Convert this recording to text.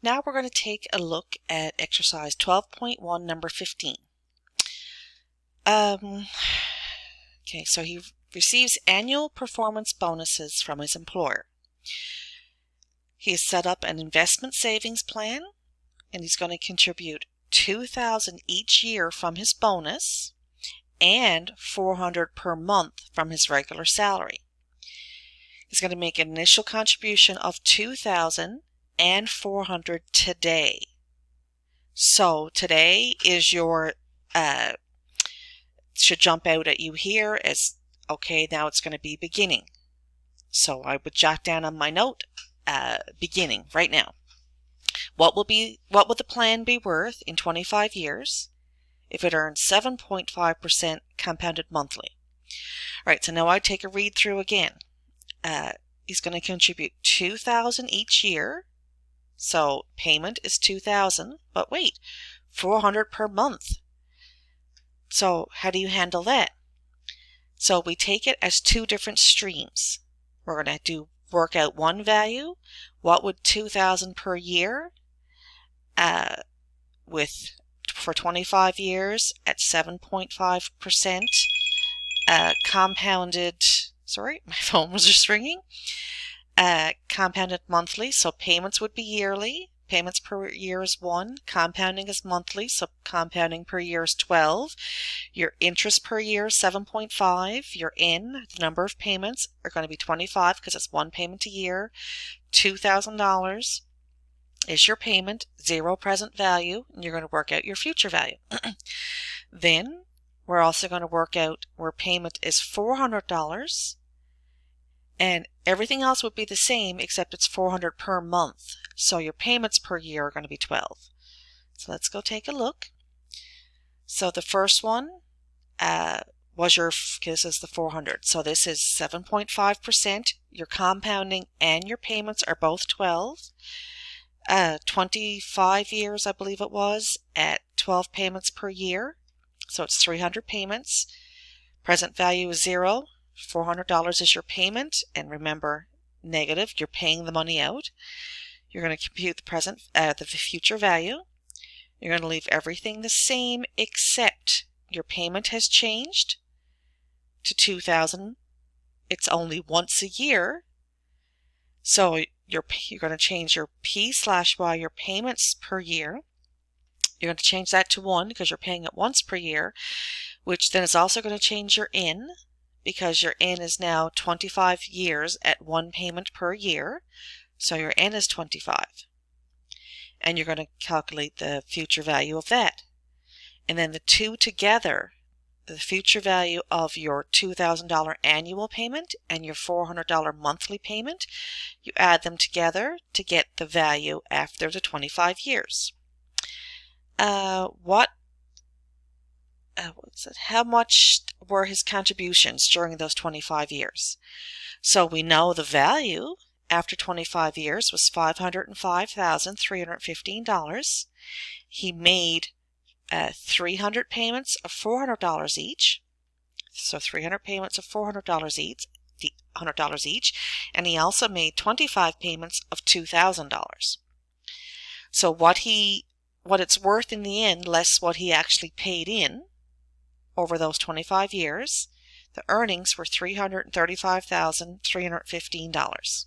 Now we're going to take a look at exercise 12.1, number 15. Okay, so he receives annual performance bonuses from his employer. He's set up an investment savings plan, and he's going to contribute $2,000 each year from his bonus and $400 per month from his regular salary. He's going to make an initial contribution of $2,000 and $400 today. So today is your should jump out at you here as okay, now it's going to be beginning. So I would jot down on my note beginning right now. What would the plan be worth in 25 years if it earns 7.5% compounded monthly? All right, so now I take a read through again. He's going to contribute $2,000 each year. So payment is $2,000, but wait, $400 per month. So how do you handle that? So we take it as two different streams. We're going to work out one value. What would $2,000 per year for 25 years at 7.5% compounded? Sorry, my phone was just ringing. Compounded monthly, so payments would be yearly. Payments per year is 1. Compounding is monthly, so compounding per year is 12. Your interest per year is 7.5. Your the number of payments, are going to be 25 because it's one payment a year. $2,000 is your payment, 0 present value, and you're going to work out your future value. Then we're also going to work out where payment is $400. And everything else would be the same except it's $400 per month. So your payments per year are going to be 12. So let's go take a look. So the first one was this is the 400. So this is 7.5%. Your compounding and your payments are both 12. 25 years, I believe it was, at 12 payments per year. So it's 300 payments. Present value is 0. $400 is your payment, and remember, negative, you're paying the money out. You're going to compute the future value. You're going to leave everything the same except your payment has changed to $2,000. It's only once a year, so you're going to change your P/Y, your payments per year. You're going to change that to 1 because you're paying it once per year, which then is also going to change your N, because your N is now 25 years at 1 payment per year. So your N is 25. And you're going to calculate the future value of that. And then the two together, the future value of your $2,000 annual payment and your $400 monthly payment, you add them together to get the value after the 25 years. How much were his contributions during those 25 years? So we know the value after 25 years was $505,315. He made 300 payments of $400 each. So 300 payments of $400 each, $100 each, and he also made 25 payments of $2,000. So what it's worth in the end, less what he actually paid in over those 25 years, the earnings were $335,315.